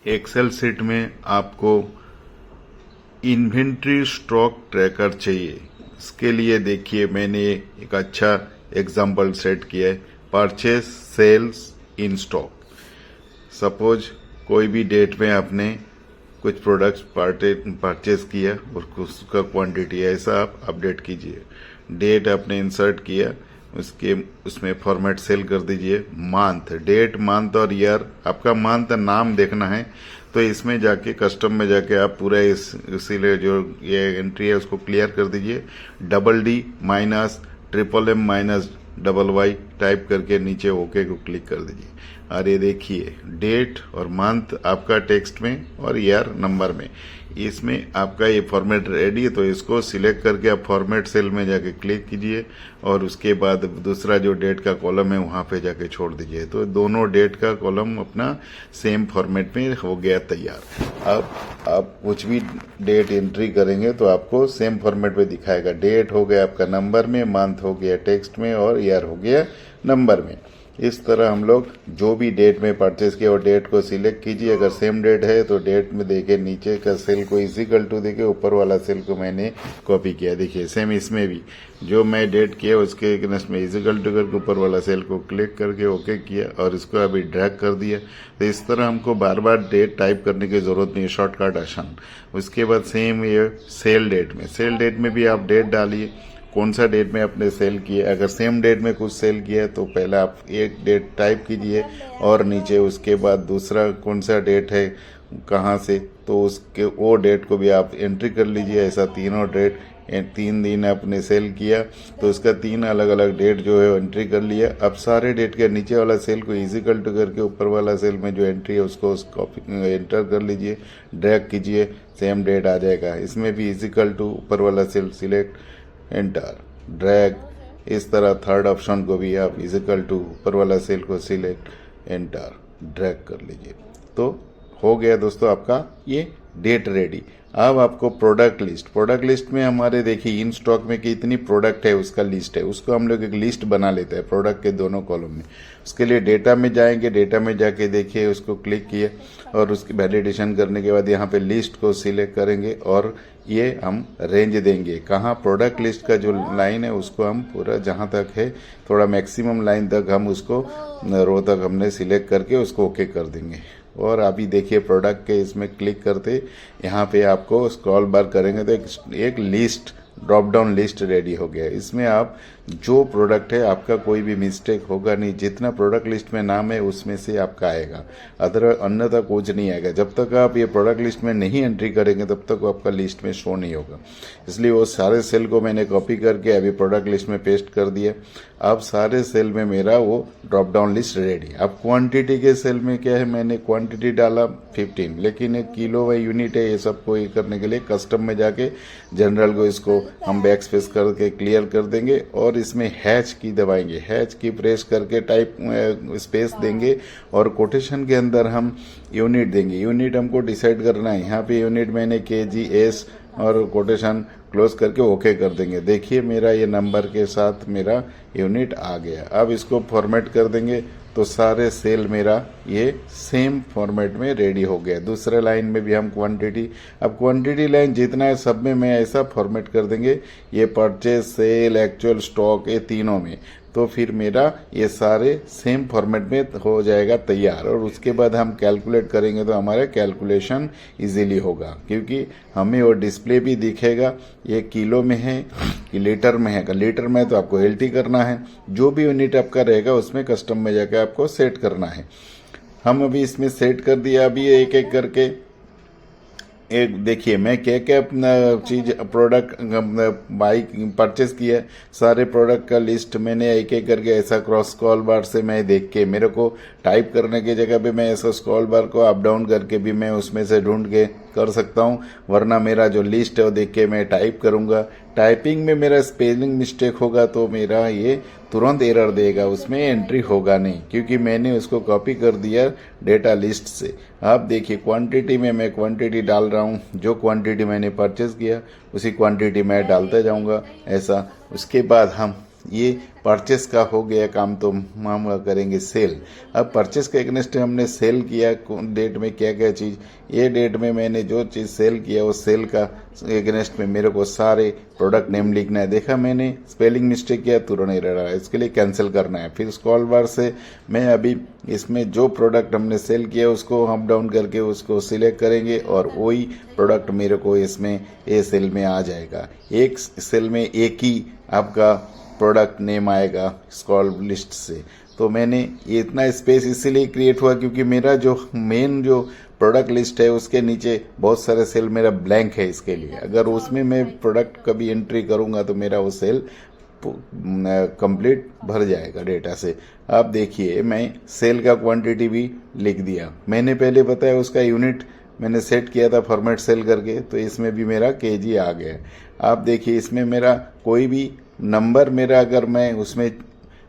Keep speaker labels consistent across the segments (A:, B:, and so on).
A: Excel seat में आपको inventory stock tracker चाहिए। इसके लिए देखिए मैंने एक अच्छा एग्जांपल सेट किया है, purchase sales in stock. Suppose कोई भी डेट में आपने कुछ प्रोडक्ट्स परचेज किया और उसका क्वांटिटी ऐसा आप अपडेट कीजिए। डेट आपने इंसर्ट किया, उसमें फॉर्मेट सेल कर दीजिए। मंथ, डेट, मंथ और ईयर, आपका मंथ नाम देखना है तो इसमें जाके कस्टम में जाके आप पूरा इसीलिए जो ये एंट्री है उसको क्लियर कर दीजिए। DD minus MMM minus YY type करके नीचे ओके को क्लिक कर दीजिए। और ये देखिए डेट और मंथ आपका टेक्स्ट में और ईयर नंबर में, इसमें आपका ये फॉर्मेट रेडी है। तो इसको सिलेक्ट करके आप फॉर्मेट सेल में जाके क्लिक कीजिए और उसके बाद दूसरा जो डेट का कॉलम है वहां पे जाके छोड़ दीजिए। तो दोनों डेट का कॉलम अपना सेम फॉर्मेट में हो गया तैयार। अब आप कुछ भी डेट एंट्री करेंगे तो आपको सेम फॉर्मेट में दिखाएगा। डेट हो गया आपका नंबर में, मंथ हो गया टेक्स्ट में और ईयर हो गया नंबर में। इस तरह हम लोग जो भी डेट में परचेज किया और डेट को सिलेक्ट कीजिए। अगर सेम डेट है तो डेट में देखिए नीचे का सेल को इक्वल टू देखिए, ऊपर वाला सेल को मैंने कॉपी किया। देखिए सेम इसमें भी जो मैं डेट किया उसके अगेंस्ट में इक्वल टू करके ऊपर वाला सेल को क्लिक करके ओके किया और इसको अभी ड्रैग कर दिया। तो इस तरह हमको बार बार डेट टाइप करने की जरूरत नहीं है, शॉर्टकट आसान। उसके बाद सेम ये सेल डेट में भी आप डेट डालिए, कौन सा डेट में आपने सेल किया। अगर सेम डेट में कुछ सेल किया है तो पहले आप एक डेट टाइप कीजिए और नीचे उसके बाद दूसरा कौन सा डेट है कहाँ से, तो उसके वो डेट को भी आप एंट्री कर लीजिए। ऐसा तीनों डेट 3 दिन आपने सेल किया तो उसका 3 अलग अलग डेट जो है एंट्री कर लिया। अब सारे डेट के नीचे वाला सेल को इक्वल टू करके ऊपर वाला सेल में जो एंट्री है उसको कॉपी एंटर कर लीजिए, ड्रैग कीजिए, सेम डेट आ जाएगा। इसमें भी इक्वल टू ऊपर वाला सेल सिलेक्ट, एंटर, ड्रैग। इस तरह थर्ड ऑप्शन को भी आप इक्वल टू ऊपर वाला सेल को सिलेक्ट, एंटर, ड्रैग कर लीजिए। तो हो गया दोस्तों आपका ये डेट रेडी। अब आपको प्रोडक्ट लिस्ट में हमारे देखिए इन स्टॉक में कितनी प्रोडक्ट है उसका लिस्ट है, उसको हम लोग एक लिस्ट बना लेते हैं प्रोडक्ट के दोनों कॉलम में। उसके लिए डेटा में जाएंगे, डेटा में जाके देखिए उसको क्लिक किए और उसकी वैलिडेशन करने के बाद यहाँ पे लिस्ट को सिलेक्ट करेंगे और ये हम रेंज देंगे। कहाँ प्रोडक्ट लिस्ट का जो लाइन है उसको हम पूरा जहाँ तक है थोड़ा मैक्सिमम लाइन तक हम उसको रो तक हमने सिलेक्ट करके उसको ओके कर देंगे। और अभी देखिए प्रोडक्ट के इसमें क्लिक करते यहाँ पे आपको स्क्रॉल बार करेंगे तो एक list, drop down list ready हो गया। इसमें आप जो प्रोडक्ट है आपका कोई भी मिस्टेक होगा नहीं, जितना प्रोडक्ट लिस्ट में नाम है उसमें से आपका आएगा, अन्यथा कुछ नहीं आएगा। जब तक आप ये प्रोडक्ट लिस्ट में नहीं एंट्री करेंगे तब तक आपका लिस्ट में शो नहीं होगा। इसलिए वो सारे सेल को मैंने कॉपी करके अभी प्रोडक्ट लिस्ट में पेस्ट कर दिया। अब सारे सेल में मेरा वो ड्रॉप डाउन लिस्ट रेडी। अब क्वांटिटी के सेल में क्या है, मैंने क्वांटिटी डाला 15, लेकिन एक किलो व यूनिट है, ये सबको ये करने के लिए कस्टम में जाके जनरल को इसको हम बैक स्पेस करके क्लियर कर देंगे और इसमें हैच की दबाएंगे, हैच की प्रेस करके टाइप स्पेस देंगे और कोटेशन के अंदर हम यूनिट देंगे। यूनिट हमको डिसाइड करना है, यहाँ पे यूनिट मैंने KGS और कोटेशन क्लोज करके ओके कर देंगे। देखिए मेरा ये नंबर के साथ मेरा यूनिट आ गया। अब इसको फॉर्मेट कर देंगे तो सारे सेल मेरा ये सेम फॉर्मेट में रेडी हो गया। दूसरे लाइन में भी हम क्वांटिटी, अब क्वांटिटी लाइन जितना है सब में मैं ऐसा फॉर्मेट कर देंगे, ये परचेज, सेल, एक्चुअल, स्टॉक, ये तीनों में। तो फिर मेरा ये सारे सेम फॉर्मेट में हो जाएगा तैयार। और उसके बाद हम कैलकुलेट करेंगे तो हमारे कैलकुलेशन इजीली होगा, क्योंकि हमें वो डिस्प्ले भी दिखेगा ये किलो में है कि लीटर में है। लीटर में तो आपको LT करना है, जो भी यूनिट आपका रहेगा उसमें कस्टम में जाकर आपको सेट करना है। हम अभी इसमें सेट कर दिया। अभी एक एक करके एक देखिए मैं क्या क्या चीज प्रोडक्ट बाई परचेस किया है, सारे प्रोडक्ट का लिस्ट मैंने एक एक करके ऐसा क्रॉस स्क्रॉल बार से मैं देख के, मेरे को टाइप करने की जगह पे मैं ऐसा स्क्रॉल बार को अप डाउन करके भी मैं उसमें से ढूंढ के कर सकता हूँ, वरना मेरा जो लिस्ट है वो देख के मैं टाइप करूंगा। टाइपिंग में मेरा स्पेलिंग मिस्टेक होगा तो मेरा ये तुरंत एरर देगा, उसमें एंट्री होगा नहीं, क्योंकि मैंने उसको कॉपी कर दिया डेटा लिस्ट से। आप देखिए क्वांटिटी में मैं क्वांटिटी डाल रहा हूँ, जो क्वांटिटी मैंने परचेज किया उसी क्वांटिटी मैं डालते जाऊंगा ऐसा। उसके बाद हम ये परचेस का हो गया काम, तो हम करेंगे सेल। अब परचेस के अगेंस्ट हमने सेल किया, डेट में क्या क्या चीज़, ये डेट में मैंने जो चीज़ सेल किया उस सेल का अगेंस्ट में मेरे को सारे प्रोडक्ट नेम लिखना है। देखा मैंने स्पेलिंग मिस्टेक किया, तुरंत एरर आ रहा है, इसके लिए कैंसिल करना है। फिर स्क्रॉल बार से मैं अभी इसमें जो प्रोडक्ट हमने सेल किया उसको अप डाउन करके उसको सिलेक्ट करेंगे और वही प्रोडक्ट मेरे को इसमें ए सेल में आ जाएगा। एक सेल में एक ही आपका प्रोडक्ट नेम आएगा स्क्रॉल लिस्ट से। तो मैंने ये इतना स्पेस इसीलिए क्रिएट हुआ क्योंकि मेरा जो मेन जो प्रोडक्ट लिस्ट है उसके नीचे बहुत सारे सेल मेरा ब्लैंक है। इसके लिए अगर उसमें मैं प्रोडक्ट कभी एंट्री करूंगा तो मेरा वो सेल कंप्लीट भर जाएगा डेटा से। अब देखिए मैं सेल का क्वांटिटी भी लिख दिया। मैंने पहले बताया उसका यूनिट मैंने सेट किया था फॉर्मेट सेल करके, तो इसमें भी मेरा केजी आ गया। आप देखिए इसमें मेरा कोई भी नंबर मेरा अगर मैं उसमें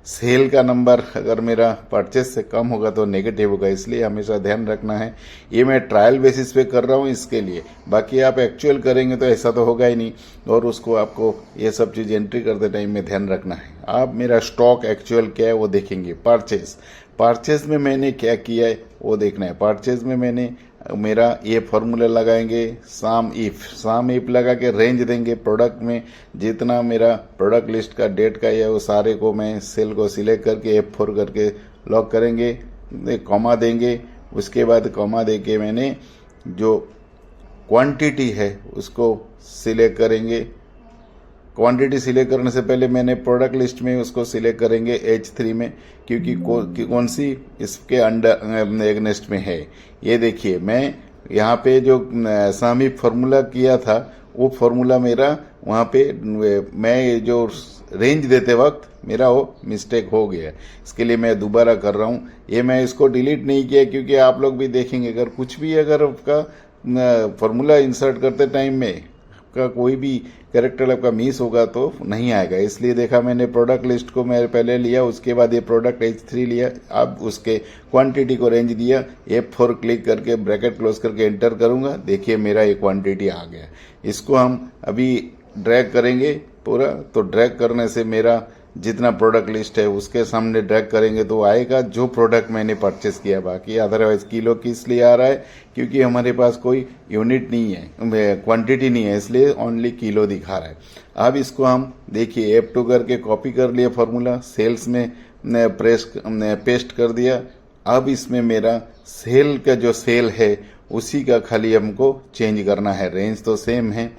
A: सेल का नंबर अगर मेरा परचेस से कम होगा तो नेगेटिव होगा, इसलिए हमेशा ध्यान रखना है। ये मैं ट्रायल बेसिस पे कर रहा हूँ इसके लिए, बाकी आप एक्चुअल करेंगे तो ऐसा तो होगा ही नहीं। और उसको आपको ये सब चीज़ एंट्री करते टाइम में ध्यान रखना है। आप मेरा स्टॉक एक्चुअल क्या है वो देखेंगे। परचेस में मैंने क्या किया है वो देखना है। परचेस में मैंने मेरा ये फॉर्मूला लगाएंगे साम इफ लगा के रेंज देंगे। प्रोडक्ट में जितना मेरा प्रोडक्ट लिस्ट का डेट का है वो सारे को मैं सेल को सिलेक्ट करके F4 करके लॉक करेंगे, कॉमा देंगे। उसके बाद कॉमा देके मैंने जो क्वांटिटी है उसको सिलेक्ट करेंगे। क्वांटिटी सिलेक्ट करने से पहले मैंने प्रोडक्ट लिस्ट में उसको सिलेक्ट करेंगे H3 में, क्योंकि कौन सी इसके अंडर एगनेस्ट में है। ये देखिए मैं यहाँ पे जो सामी फॉर्मूला किया था वो फॉर्मूला मेरा वहाँ पे मैं जो रेंज देते वक्त मेरा वो मिस्टेक हो गया। इसके लिए मैं दोबारा कर रहा हूँ। ये मैं इसको डिलीट नहीं किया क्योंकि आप लोग भी देखेंगे अगर कुछ भी अगर आपका फॉर्मूला इंसर्ट करते टाइम में का कोई भी कैरेक्टर आपका मिस होगा तो नहीं आएगा। इसलिए देखा मैंने प्रोडक्ट लिस्ट को मैं पहले लिया, उसके बाद ये प्रोडक्ट H3 लिया, अब उसके क्वांटिटी को रेंज दिया, F4 क्लिक करके ब्रैकेट क्लोज करके एंटर करूंगा। देखिए मेरा ये क्वांटिटी आ गया। इसको हम अभी ड्रैग करेंगे पूरा, तो ड्रैग करने से मेरा जितना प्रोडक्ट लिस्ट है उसके सामने ड्रैग करेंगे तो आएगा जो प्रोडक्ट मैंने परचेस किया। बाकी अदरवाइज किलो किस लिए आ रहा है क्योंकि हमारे पास कोई यूनिट नहीं है, क्वांटिटी नहीं है, इसलिए ओनली किलो दिखा रहा है। अब इसको हम देखिए F2 करके कॉपी कर लिया फॉर्मूला, सेल्स में पेस्ट कर दिया। अब इसमें मेरा सेल का जो सेल है उसी का खाली हमको चेंज करना है। रेंज तो सेम है,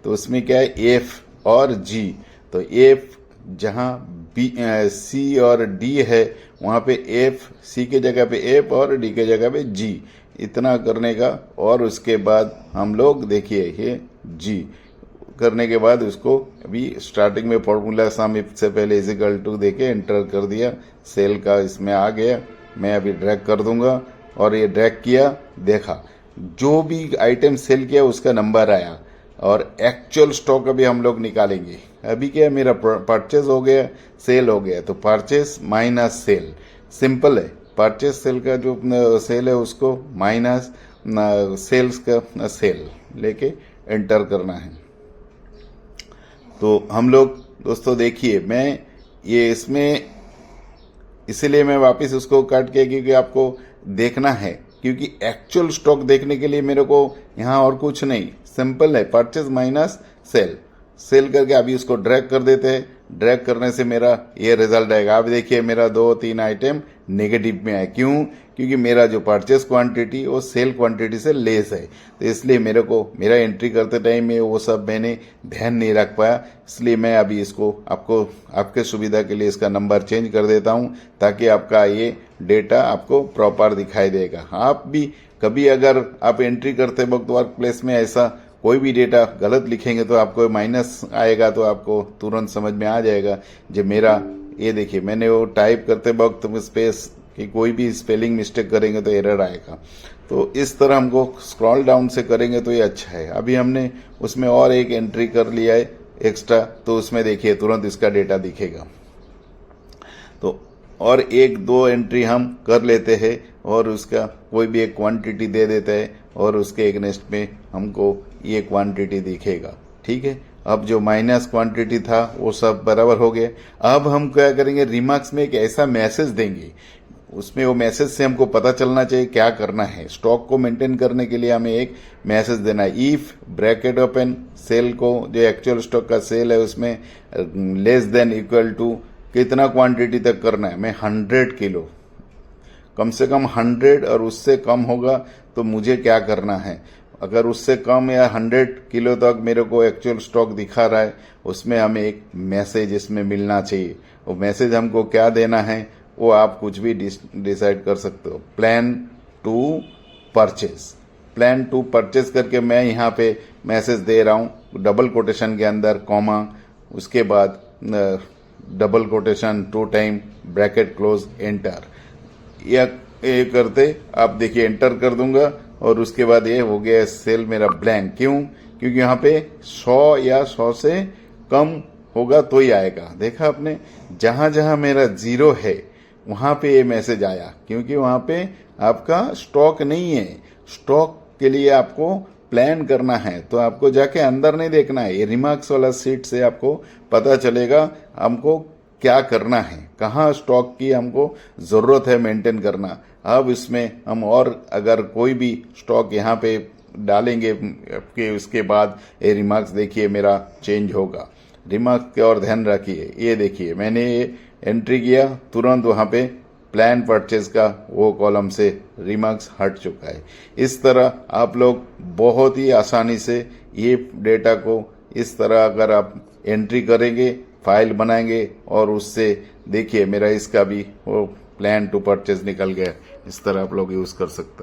A: तो उसमें क्या है F और G। तो F जहां C और D है वहां पे F, C के जगह पे F और D के जगह पे G, इतना करने का। और उसके बाद हम लोग देखिए ये G करने के बाद उसको अभी स्टार्टिंग में फॉर्मूला सम इफ से पहले इजिकल टू देके एंटर कर दिया। सेल का इसमें आ गया। मैं अभी ड्रैग कर दूंगा और ये ड्रैग किया, देखा जो भी आइटम सेल किया उसका नंबर आया। और एक्चुअल स्टॉक अभी हम लोग निकालेंगे। अभी क्या है मेरा परचेज हो गया, सेल हो गया, तो परचेज माइनस सेल सिंपल है। परचेज सेल का जो सेल है उसको माइनस सेल्स का सेल लेके एंटर करना है। तो हम लोग दोस्तों देखिए मैं ये इसमें इसीलिए मैं वापस उसको काट किया क्योंकि आपको देखना है, क्योंकि एक्चुअल स्टॉक देखने के लिए मेरे को यहाँ और कुछ नहीं, सिंपल है परचेज माइनस सेल करके अभी उसको ड्रैग कर देते हैं। ड्रैग करने से मेरा ये रिजल्ट आएगा। अब देखिए मेरा 2-3 आइटम नेगेटिव में आए। क्यों? क्योंकि मेरा जो परचेज क्वांटिटी वो सेल क्वांटिटी से लेस है, तो इसलिए मेरे को मेरा एंट्री करते टाइम में वो सब मैंने ध्यान नहीं रख पाया। इसलिए मैं अभी इसको आपको आपके सुविधा के लिए इसका नंबर चेंज कर देता हूं ताकि आपका ये डेटा आपको प्रॉपर दिखाई देगा। आप भी कभी अगर आप एंट्री करते वक्त वर्क प्लेस में ऐसा कोई भी डेटा गलत लिखेंगे तो आपको माइनस आएगा, तो आपको तुरंत समझ में आ जाएगा। जो मेरा ये देखिए मैंने वो टाइप करते वक्त स्पेस कि कोई भी स्पेलिंग मिस्टेक करेंगे तो एरर आएगा। तो इस तरह हमको स्क्रॉल डाउन से करेंगे तो ये अच्छा है। अभी हमने उसमें और एक एंट्री कर लिया है एक्स्ट्रा, तो उसमें देखिए तुरंत इसका डेटा दिखेगा। तो और 1-2 एंट्री हम कर लेते हैं और उसका कोई भी एक क्वांटिटी दे देते हैं और उसके एगनेस्ट में हमको ये क्वांटिटी दिखेगा। ठीक है, अब जो माइनस क्वांटिटी था वो सब बराबर हो गया। अब हम क्या करेंगे, रिमार्क्स में एक ऐसा मैसेज देंगे, उसमें वो मैसेज से हमको पता चलना चाहिए क्या करना है। स्टॉक को मेंटेन करने के लिए हमें एक मैसेज देना है, इफ ब्रैकेट ओपन सेल को, जो एक्चुअल स्टॉक का सेल है उसमें लेस देन इक्वल टू कितना क्वांटिटी तक करना है, मैं 100 किलो, कम से कम 100 और उससे कम होगा तो मुझे क्या करना है। अगर उससे कम या 100 किलो तक मेरे को एक्चुअल स्टॉक दिखा रहा है, उसमें हमें एक मैसेज इसमें मिलना चाहिए। वो मैसेज हमको क्या देना है वो आप कुछ भी डिसाइड कर सकते हो। Plan to purchase, plan to purchase करके मैं यहाँ पे मैसेज दे रहा हूँ, डबल कोटेशन के अंदर कॉमा, उसके बाद double quotation 2 time bracket close enter. ये करते आप देखिए एंटर कर दूंगा और उसके बाद ये हो गया सेल मेरा ब्लैंक। क्यों? क्योंकि यहाँ पे 100 या 100 से कम होगा तो ही आएगा। देखा आपने, जहां जहां मेरा 0 है वहां पे ये मैसेज आया, क्योंकि वहां पे आपका स्टॉक नहीं है। स्टॉक के लिए आपको प्लान करना है तो आपको जाके अंदर नहीं देखना है, ये रिमार्क्स वाला सीट से आपको पता चलेगा हमको क्या करना है, कहाँ स्टॉक की हमको जरूरत है मेंटेन करना। अब इसमें हम और अगर कोई भी स्टॉक यहाँ पे डालेंगे कि उसके बाद ये रिमार्क्स देखिए मेरा चेंज होगा। रिमार्क्स का और ध्यान रखिए, ये देखिए मैंने ये एंट्री किया, तुरंत वहां पे प्लान परचेज का वो कॉलम से रिमार्क्स हट चुका है। इस तरह आप लोग बहुत ही आसानी से ये डेटा को इस तरह अगर आप एंट्री करेंगे, फाइल बनाएंगे और उससे देखिए मेरा इसका भी वो प्लान टू परचेज निकल गया। इस तरह आप लोग यूज कर सकते हैं।